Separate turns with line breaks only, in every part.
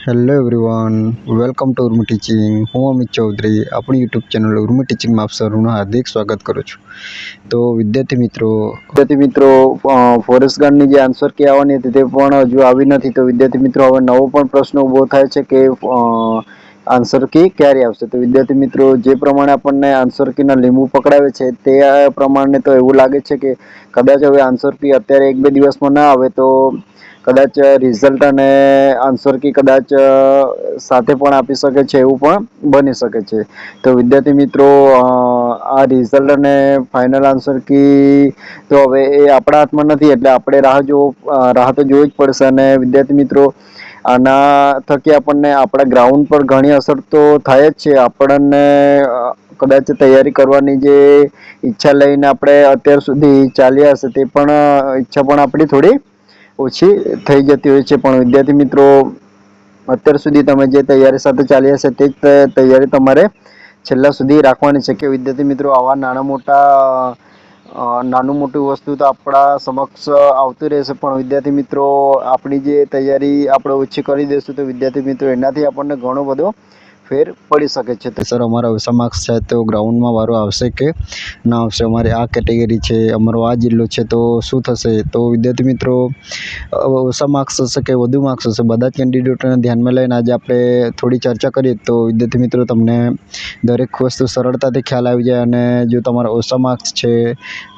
Hello everyone, welcome to Urmi teaching. હું અમિત ચૌધરી આપણી YouTube channel Urmi ટીચિંગમાં આપ સૌનું હાર્દિક સ્વાગત કરું છું. તો વિદ્યાર્થી મિત્રો ફોરેસ્ટ ગાર્ડની જે આન્સર કી આવવાની હતી તે પણ હજુ આવી નથી. તો વિદ્યાર્થી મિત્રો હવે નવો પણ પ્રશ્ન ઊભો થાય છે કે આન્સર કી ક્યારે આવશે. તો વિદ્યાર્થી મિત્રો જે પ્રમાણે આપણને આન્સર કીના લીંબુ પકડાવે છે તે પ્રમાણે તો એવું લાગે છે કે કદાચ હવે આન્સર કી અત્યારે 1-2 દિવસમાં ના આવે તો કદાચ રિઝલ્ટ અને આન્સર કી કદાચ સાથે પણ આપી શકે છે, એવું પણ બની શકે છે. તો વિદ્યાર્થી મિત્રો આ રિઝલ્ટ અને ફાઇનલ આન્સર કી તો હવે એ આપણા હાથમાં નથી, એટલે આપણે રાહ તો જોવી જ પડશે. અને વિદ્યાર્થી મિત્રો આના થકી આપણને આપણા ગ્રાઉન્ડ પર ઘણી અસર તો થાય જ છે. આપણને કદાચ તૈયારી કરવાની જે ઈચ્છા લઈને આપણે અત્યાર સુધી ચાલ્યા હશે તે પણ ઈચ્છા પણ આપણી થોડી ઓછી થઈ જતી હોય છે. પણ વિદ્યાર્થી મિત્રો અત્યાર સુધી તમે જે તૈયારી સાથે ચાલ્યા હશે તે જ તૈયારી તમારે છેલ્લા સુધી રાખવાની છે. કે વિદ્યાર્થી મિત્રો આવા નાનું મોટું વસ્તુ તો આપણા સમક્ષ આવતું રહેશે, પણ વિદ્યાર્થી મિત્રો આપણી જે તૈયારી આપણે ઓછી કરી દઈશું તો વિદ્યાર્થી મિત્રો એનાથી આપણને ઘણો બધો ફેર પડી શકે છે. તો સર અમારા ઓછા માર્ક્સ છે તો ગ્રાઉન્ડમાં વારો આવશે કે ના આવશે? અમારે આ કેટેગરી છે, અમારો આ જિલ્લો છે, તો શું થશે? તો વિદ્યાર્થી મિત્રો ઓછા માર્ક્સ હશે કે વધુ માર્ક્સ હશે, બધા જ કેન્ડિડેટોને ધ્યાનમાં લઈને આજે આપણે થોડી ચર્ચા કરીએ તો વિદ્યાર્થી મિત્રો તમને દરેક વસ્તુ સરળતાથી ખ્યાલ આવી જાય. અને જો તમારા ઓછા માર્ક્સ છે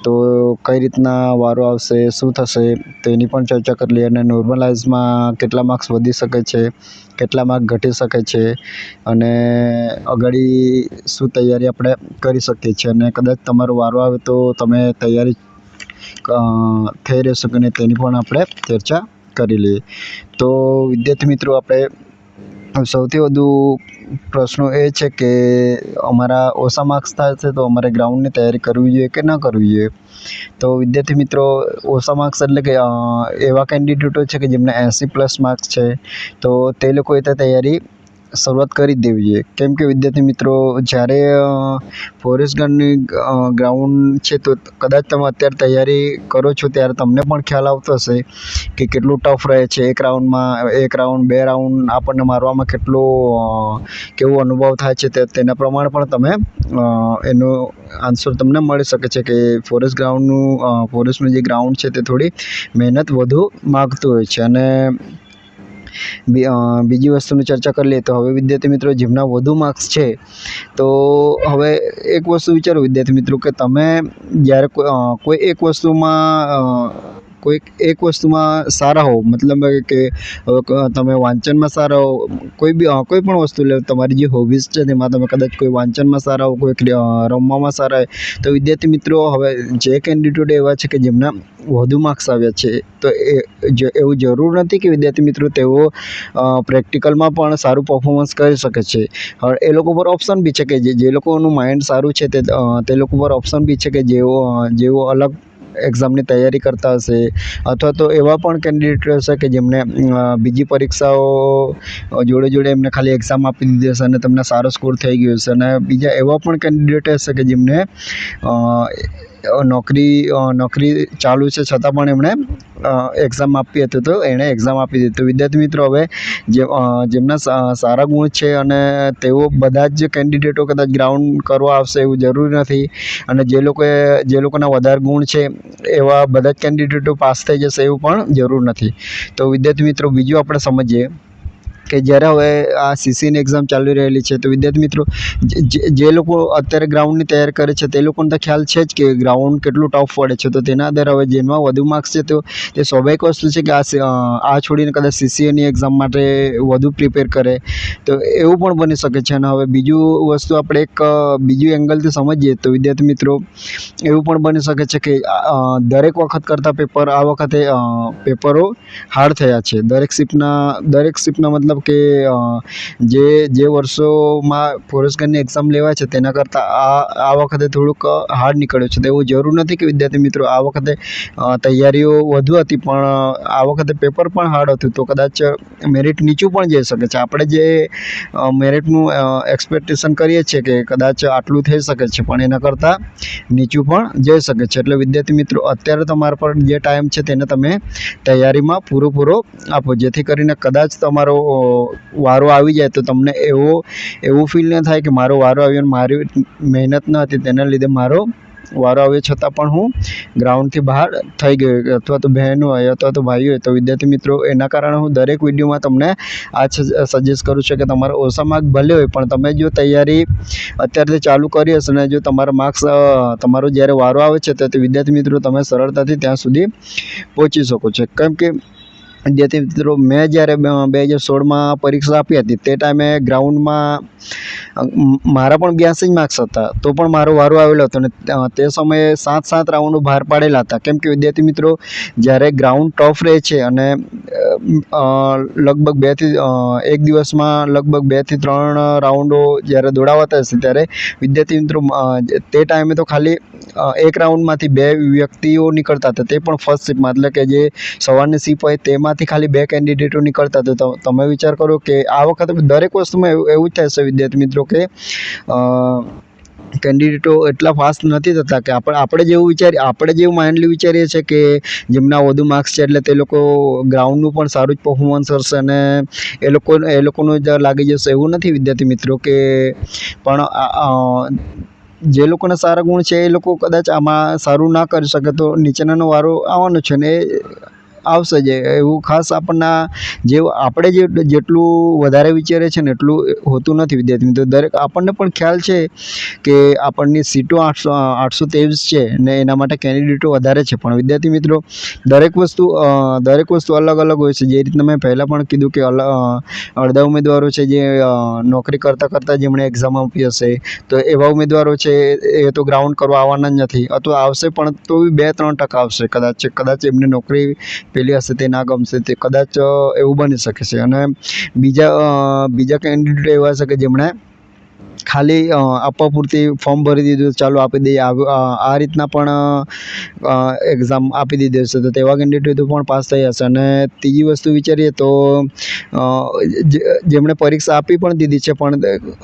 તો કઈ રીતના વારો આવશે, શું થશે તો એની પણ ચર્ચા કરી લઈએ. અને નોર્મલાઇઝમાં કેટલા માર્ક્સ વધી શકે છે, કેટલા માર્ક ઘટી શકે છે, અને આગળી શું તૈયારી આપણે કરી શકીએ છીએ. અને કદાચ તમારો વારો આવે તો તમે તૈયારી થઈ રહેશો કે નહીં તેની પણ આપણે ચર્ચા કરી લઈએ. તો વિદ્યાર્થી મિત્રો આપણે સૌથી વધુ પ્રશ્નો એ છે કે અમારા ઓછા માર્ક્સ થાય છે તો અમારે ગ્રાઉન્ડની તૈયારી કરવી જોઈએ કે ન કરવી જોઈએ. તો વિદ્યાર્થી મિત્રો ઓછા માર્ક્સ એટલે કે એવા કેન્ડિડેટો છે કે જેમને 80+ માર્ક્સ છે તો તે લોકોએ તો તૈયારી શરૂઆત કરી જ દેવી જોઈએ. કેમ કે વિદ્યાર્થી મિત્રો જ્યારે ફોરેસ્ટ ગાર્ડની ગ્રાઉન્ડ છે તો કદાચ તમે અત્યારે તૈયારી કરો છો ત્યારે તમને પણ ખ્યાલ આવતો હશે કે કેટલું ટફ રહે છે. એક રાઉન્ડ, 2 રાઉન્ડ આપણને મારવામાં કેવો અનુભવ થાય છે તેના પ્રમાણે પણ તમે એનો આન્સર તમને મળી શકે છે કે ફોરેસ્ટનું જે ગ્રાઉન્ડ છે તે થોડી મહેનત વધુ માગતું હોય છે. અને બીજી વસ્તુની ચર્ચા કરી લઈએ તો હવે વિદ્યાર્થી મિત્રો જેમના વધુ માર્ક્સ છે તો હવે એક વસ્તુ વિચારો વિદ્યાર્થી મિત્રો કે તમે જ્યારે કોઈ એક વસ્તુમાં સારા હો, મતલબ કે તમે વાંચનમાં સારા હો, કોઈ પણ વસ્તુ લે, તમારી જે હોબીઝ છે તેમાં તમે કદાચ કોઈ વાંચનમાં સારા હો, કોઈ રમવામાં સારા હોય, તો વિદ્યાર્થી મિત્રો હવે જે કેન્ડિડેટ એવા છે કે જેમના વધુ માર્ક્સ આવ્યા છે તો એવું જરૂર નથી કે વિદ્યાર્થી મિત્રો તેઓ પ્રેક્ટિકલમાં પણ સારું પરફોર્મન્સ કરી શકે છે. એ લોકો પર ઓપ્શન બી છે કે જે લોકોનું માઇન્ડ સારું છે તે લોકો પર ઓપ્શન બી છે કે જેઓ અલગ એક્ઝામની તૈયારી કરતા હશે, અથવા તો એવા પણ કેન્ડિડેટ હશે કે જેમને બીજી પરીક્ષાઓ જોડે એમને ખાલી એક્ઝામ આપી દીધી હશે અને તમને સારો સ્કોર થઈ ગયો હશે. અને બીજા એવા પણ કેન્ડિડેટ હશે કે જેમને નોકરી ચાલુ છે છતાં પણ એમણે એક્ઝામ આપી હતી તો એણે એક્ઝામ આપી દીધી. તો વિદ્યાર્થી મિત્રો હવે જેમના સારા ગુણ છે અને તેઓ બધા જ કેન્ડિડેટો કદાચ ગ્રાઉન્ડ કરવા આવશે એવું જરૂરી નથી, અને જે લોકોના વધારે ગુણ છે એવા બધા જ કેન્ડિડેટો પાસ થઈ જશે એવું પણ જરૂર નથી. તો વિદ્યાર્થી મિત્રો બીજું આપણે સમજીએ કે જ્યારે હવે આ સીસીની એક્ઝામ ચાલી રહેલી છે તો વિદ્યાર્થી મિત્રો જે લોકો અત્યારે ગ્રાઉન્ડની તૈયારી કરે છે તે લોકોને તો ખ્યાલ છે જ કે ગ્રાઉન્ડ કેટલું ટફ પડે છે. તો તેના આધારે હવે જેમાં વધુ માર્ક્સ છે તો તે સ્વાભાવિક વસ્તુ છે કે આ છોડીને કદાચ સીસીએની એક્ઝામ માટે વધુ પ્રિપેર કરે, તો એવું પણ બની શકે છે. અને હવે બીજું વસ્તુ આપણે એક બીજું એંગલથી સમજીએ તો વિદ્યાર્થી મિત્રો એવું પણ બની શકે છે કે દરેક વખત કરતાં આ વખતે પેપરો હાર્ડ થયા છે. દરેક શિફ્ટના મતલબ કે જે વર્ષોમાં ફોરેસ્ટ ગાર્ડની એક્ઝામ લેવાય છે તેના કરતાં આ વખતે થોડુંક હાર્ડ નીકળ્યું છે. તો એવું જરૂર નથી કે વિદ્યાર્થી મિત્રો આ વખતે તૈયારીઓ વધુ હતી પણ આ વખતે પેપર પણ હાર્ડ હતું તો કદાચ મેરિટ નીચું પણ જઈ શકે છે. આપણે જે મેરિટનું એક્સપેક્ટેશન કરીએ છીએ કે કદાચ આટલું થઈ શકે છે પણ એના કરતાં નીચું પણ જઈ શકે છે. એટલે વિદ્યાર્થી મિત્રો અત્યારે તમારા પર જે ટાઈમ છે તેને તમે તૈયારીમાં પૂરો આપો, જેથી કરીને કદાચ તમારો વારો આવી જાય તો તમને એવું ફીલ ન થાય કે મારો વારો આવ્યો અને મારી મહેનત ન હતી તેના લીધે મારો વારો આવ્યો છતાં પણ હું ગ્રાઉન્ડથી બહાર થઈ ગયો, અથવા તો બહેનો હોય અથવા તો ભાઈઓ હોય. તો વિદ્યાર્થી મિત્રો, એના કારણે હું દરેક વિડીયોમાં તમને આ સજેસ્ટ કરું છું કે તમારા ઓછા માર્ક ભલે હોય પણ તમે જો તૈયારી અત્યારથી ચાલુ કરી હશે ને જો તમારા માર્ક્સ તમારો જ્યારે વારો આવે છે તો વિદ્યાર્થી મિત્રો તમે સરળતાથી ત્યાં સુધી પહોંચી શકો છો. કેમ કે વિદ્યાર્થી મિત્રો, મેં જ્યારે 2016માં પરીક્ષા આપી હતી તે ટાઈમે ગ્રાઉન્ડમાં મારા પણ 82 જ માર્ક્સ હતા, તો પણ મારો વારો આવેલો હતો અને તે સમયે 7 રાઉન્ડો બહાર પાડેલા હતા. કેમ કે વિદ્યાર્થી મિત્રો, જ્યારે ગ્રાઉન્ડ ટફ રહે છે અને લગભગ એક દિવસમાં લગભગ 2 થી 3 રાઉન્ડો જ્યારે દોડાવાતા હશે ત્યારે વિદ્યાર્થી મિત્રો તે ટાઈમે તો ખાલી એક રાઉન્ડમાંથી 2 વ્યક્તિઓ નીકળતા હતા, તે પણ ફર્સ્ટ શિફ્ટમાં, એટલે કે જે સવારની શિફ્ટ હોય તેમાંથી ખાલી 2 કેન્ડિડેટો નીકળતા હતા. તો તમે વિચાર કરો કે આ વખતે દરેક વસ્તુમાં એવું જ થાય છે વિદ્યાર્થી મિત્રો કે કેન્ડિડેટો એટલા ફાસ્ટ નથી થતા કે આપણે જેવું માઇન્ડલી વિચારીએ છીએ કે જેમના વધુ માર્ક્સ છે એટલે તે લોકો ગ્રાઉન્ડનું પણ સારું જ પરફોર્મન્સ કરશે અને એ લોકોનું જ લાગી જશે. એવું નથી વિદ્યાર્થી મિત્રો, કે પણ જે લોકોના સારા ગુણ છે એ લોકો કદાચ આમાં સારું ના કરી શકે તો નીચેનાનો વારો આવવાનો છે ને આવશે જ. એવું ખાસ આપણે જેટલું વધારે વિચારીએ છીએ ને એટલું હોતું નથી વિદ્યાર્થી મિત્રો. આપણને પણ ખ્યાલ છે કે આપણની સીટો 823 છે ને એના માટે કેન્ડિડેટો વધારે છે, પણ વિદ્યાર્થી મિત્રો દરેક વસ્તુ અલગ અલગ હોય છે. જે રીતના મેં પહેલાં પણ કીધું કે અડધા ઉમેદવારો છે જે નોકરી કરતાં જેમણે એક્ઝામ આપી હશે તો એવા ઉમેદવારો છે એ તો ગ્રાઉન્ડ કરવા આવવાના જ નથી, અથવા આવશે પણ તો 2-3% આવશે. કદાચ એમને નોકરી પેલી હશે તે ના ગમશે, તે કદાચ એવું બની શકે છે. અને બીજા કેન્ડિડેટ એવા છે કે જેમણે ખાલી આપવા પૂરતી ફોર્મ ભરી દીધું, ચાલો આપી દઈએ, આ રીતના પણ એક્ઝામ આપી દીધી હશે તો તેવા કેન્ડિડેટો પણ પાસ થઈ હશે. અને ત્રીજી વસ્તુ વિચારીએ તો જેમણે પરીક્ષા આપી પણ દીધી છે પણ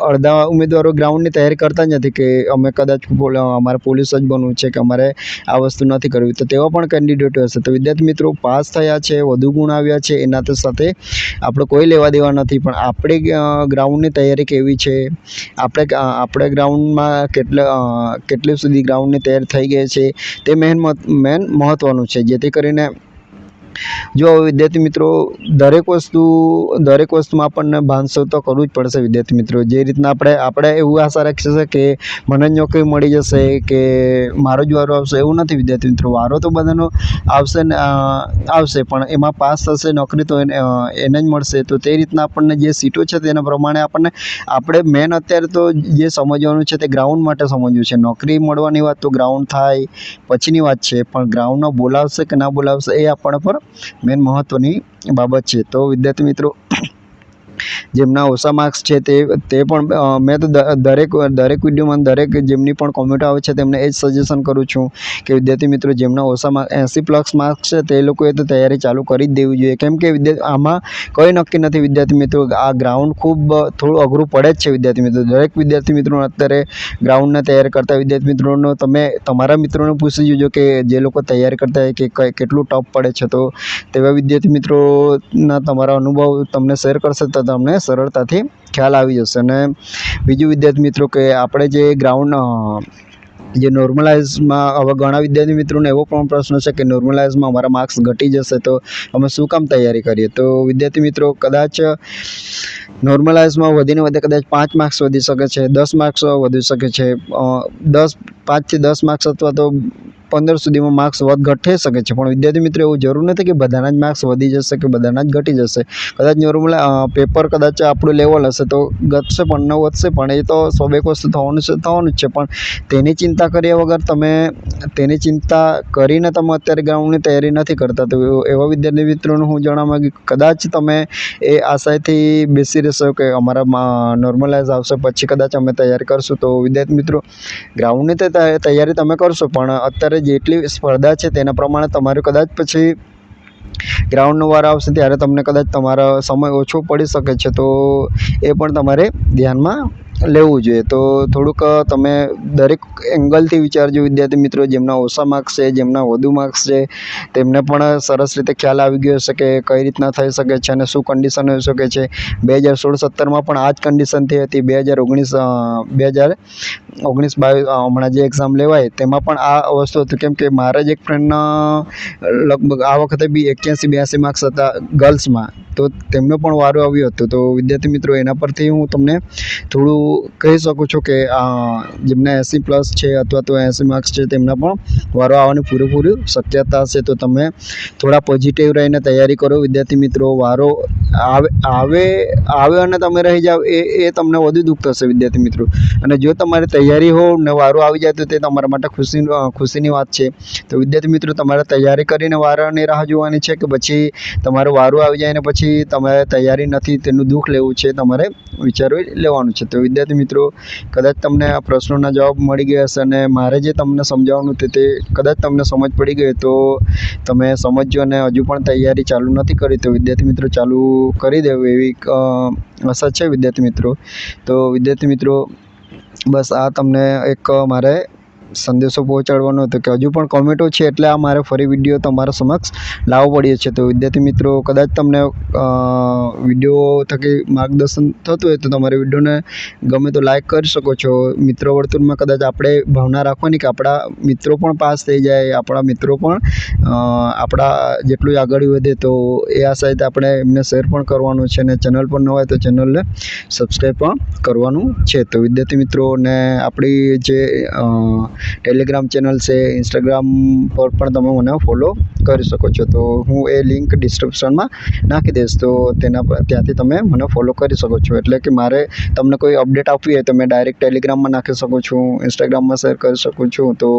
અડધા ઉમેદવારો ગ્રાઉન્ડની તૈયારી કરતા જ નથી કે અમે કદાચ અમારે પોલીસ જ બનવું છે કે અમારે આ વસ્તુ નથી કરવી, તો તેવા પણ કેન્ડિડેટો હશે. તો વિદ્યાર્થી મિત્રો, પાસ થયા છે, વધુ ગુણ આવ્યા છે, એના સાથે આપણે કોઈ લેવા દેવા નથી, પણ આપણે ગ્રાઉન્ડની તૈયારી કેવી છે, આપણે ગ્રાઉન્ડમાં કેટલી સુધી ગ્રાઉન્ડની તૈયારી થઈ ગઈ છે તે મેન મહત્ત્વનું છે. જેથી કરીને જો વિદ્યાર્થી મિત્રો દરેક વસ્તુમાં આપણને ભાનસો તો કરવું જ પડશે વિદ્યાર્થી મિત્રો. જે રીતના આપણે એવું આશા રાખીએ છીએ કે મને જ નોકરી મળી જશે કે મારો જ વારો આવશે, એવું નથી વિદ્યાર્થી મિત્રો. વારો તો બધાનો આવશે પણ એમાં પાસ થશે નોકરી તો એને જ મળશે. તો તે રીતના આપણને જે સીટો છે તેના પ્રમાણે આપણે મેન અત્યારે તો જે સમજવાનું છે તે ગ્રાઉન્ડ માટે સમજવું છે. નોકરી મળવાની વાત તો ગ્રાઉન્ડ થાય પછીની વાત છે, પણ ગ્રાઉન્ડમાં બોલાવશે કે ના બોલાવશે એ આપણા પર મેન મહત્ત્વની બાબત છે. તો વિદ્યાર્થી મિત્રો, જેમના ઓછા માર્ક્સ છે તે પણ મેં તો દરેક વિડીયોમાં જેમની પણ કોમેન્ટ આવે છે તેમને એ જ સજેશન કરું છું કે વિદ્યાર્થી મિત્રો જેમના ઓછા 80+ માર્ક્સ છે તે લોકોએ તો તૈયારી ચાલુ કરી જ દેવી જોઈએ. કેમ કે આમાં કંઈ નક્કી નથી વિદ્યાર્થી મિત્રો, આ ગ્રાઉન્ડ ખૂબ થોડું અઘરું પડે જ છે વિદ્યાર્થી મિત્રો. દરેક વિદ્યાર્થી મિત્રોને અત્યારે ગ્રાઉન્ડને તૈયારી કરતા વિદ્યાર્થી મિત્રોનો તમે તમારા મિત્રોને પૂછી જોજો કે જે લોકો તૈયારી કરતા હોય કે કેટલું ટફ પડે છે, તો તેવા વિદ્યાર્થી મિત્રોના તમારા અનુભવ તમને શેર કરશે તો તમને સરળતાથી ખ્યાલ આવી જશે. અને બીજું વિદ્યાર્થી મિત્રો કે આપણે જે ગ્રાઉન્ડ જે નોર્મલાઇઝમાં, હવે ઘણા વિદ્યાર્થી મિત્રોને એવો પણ પ્રશ્ન છે કે નોર્મલાઇઝમાં અમારા માર્ક્સ ઘટી જશે તો અમે શું કામ તૈયારી કરીએ. તો વિદ્યાર્થી મિત્રો કદાચ નોર્મલાઇઝમાં વધીને વધે કદાચ 5 માર્ક્સ વધી શકે છે, 10 માર્ક્સ વધી શકે છે, 5 થી 10 માર્ક્સ અથવા તો 15 સુધીમાં માર્ક્સ ઘટ થઈ શકે છે. પણ વિદ્યાર્થી મિત્રો એવું જરૂર નથી કે બધાના જ માર્ક્સ વધી જશે કે બધાના જ ઘટી જશે. કદાચ નોર્મલ પેપર કદાચ આપણું લેવલ હશે તો ઘટશે પણ ન વધશે, પણ એ તો સ્વાભાવિક વસ્તુ થવાનું જ છે. પણ તેની ચિંતા કર્યા વગર તેની ચિંતા કરીને તમે અત્યારે ગ્રાઉન્ડની તૈયારી નથી કરતા, તો એવા વિદ્યાર્થી મિત્રોને હું જણાવવા માંગુ કદાચ તમે એ આશાથી બેસી રહેશો કે અમારા નોર્મલાઇઝ આવશે પછી કદાચ અમે તૈયારી કરશું. તો વિદ્યાર્થી મિત્રો ગ્રાઉન્ડની તૈયારી તમે કરશો પણ અત્યારે જેટલી સ્પર્ધા છે તેના પ્રમાણે તમારે કદાચ પછી ગ્રાઉન્ડનો વાર આવશે ત્યારે તમને કદાચ તમારો સમય ઓછો પડી શકે છે, તો એ પણ તમારે ધ્યાનમાં લેવું જોઈએ. તો થોડુંક તમે દરેક એંગલથી વિચારજો વિદ્યાર્થી મિત્રો. જેમના ઓછા માર્ક્સ છે, જેમના વધુ માર્ક્સ છે, તેમને પણ સરસ રીતે ખ્યાલ આવી ગયો હશે કે કઈ રીતના થઈ શકે છે અને શું કન્ડિશન હોઈ શકે છે. 2016-17માં પણ આ જ કન્ડિશન થઈ હતી. 2019-20 હમણાં જે એક્ઝામ લેવાય તેમાં પણ આ વસ્તુ હતું. કેમ કે મારા જ એક ફ્રેન્ડના લગભગ આ વખતે બી 81-82 માર્ક્સ હતા ગર્લ્સમાં, તો તેમનો પણ વારો આવ્યો હતો. તો વિદ્યાર્થી મિત્રો, એના પરથી હું તમને થોડું કહી શકું છું કે જેમને 80+ છે અથવા તો 80 માર્ક્સ છે તેમના પણ વારો આવવાની પૂરેપૂરી શક્યતા છે. તો તમે થોડા પોઝિટિવ રહીને તૈયારી કરો વિદ્યાર્થી મિત્રો. વારો આવે અને તમે રહી જાઓ એ તમને વધુ દુઃખ થશે વિદ્યાર્થી મિત્રો. અને જો તમારી તૈયારી હો ને વારો આવી જાય તો તે તમારા માટે ખુશીની વાત છે. તો વિદ્યાર્થી મિત્રો, તમારે તૈયારી કરીને વારાની રાહ જોવાની છે કે પછી તમારો વારો આવી જાય ને પછી તમારે તૈયારી નથી તેનું દુઃખ લેવું છે, તમારે વિચારી લેવાનું છે. તો વિદ્યાર્થી મિત્રો, કદાચ તમને આ પ્રશ્નોના જવાબ મળી ગયા હશે અને મારે જે તમને સમજાવવાનું તે કદાચ તમને સમજ પડી ગઈ તો તમે સમજજો. અને હજુ પણ તૈયારી ચાલુ નથી કરી તો વિદ્યાર્થી મિત્રો ચાલુ કરી દેવું એવી આશા છે વિદ્યાર્થી મિત્રો. તો વિદ્યાર્થી મિત્રો, બસ આ તમને એક મારે સંદેશો પહોંચાડવાનો હતો કે હજુ પણ કોમેન્ટો છે એટલે આ મારે ફરી વિડીયો તમારા સમક્ષ લાવવો પડ્યો છે. તો વિદ્યાર્થી મિત્રો, કદાચ તમને વિડીયો થકી માર્ગદર્શન થતું હોય તો તમારે વિડીયોને ગમે તો લાઈક કરી શકો છો. મિત્ર વર્તુળમાં કદાચ આપણે ભાવના રાખવાની કે આપણા મિત્રો પણ પાસ થઈ જાય, આપણા મિત્રો પણ આપણા જેટલું આગળ વધે, તો એ આ સાથે આપણે એમને શેર પણ કરવાનું છે. અને ચેનલ પર ન હોય તો ચેનલને સબસ્ક્રાઈબ પણ કરવાનું છે. તો વિદ્યાર્થી મિત્રોને આપણી જે ટેલિગ્રામ ચેનલ છે, ઇન્સ્ટાગ્રામ પર પણ તમે મને ફોલો કરી શકો છો. તો હું એ લિંક ડિસ્ક્રિપ્શનમાં નાખી દઈશ, તો ત્યાંથી તમે મને ફોલો કરી શકો છો. એટલે કે મારે તમને કોઈ અપડેટ આપવી હોય તો મેં ડાયરેક્ટ ટેલિગ્રામમાં નાખી શકું છું, ઇન્સ્ટાગ્રામમાં શેર કરી શકું છું. તો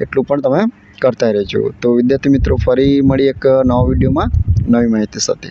એટલું પણ તમે કરતા રહેજો. તો વિદ્યાર્થી મિત્રો, ફરી મળી એક નવા વિડીયોમાં નવી માહિતી સાથે.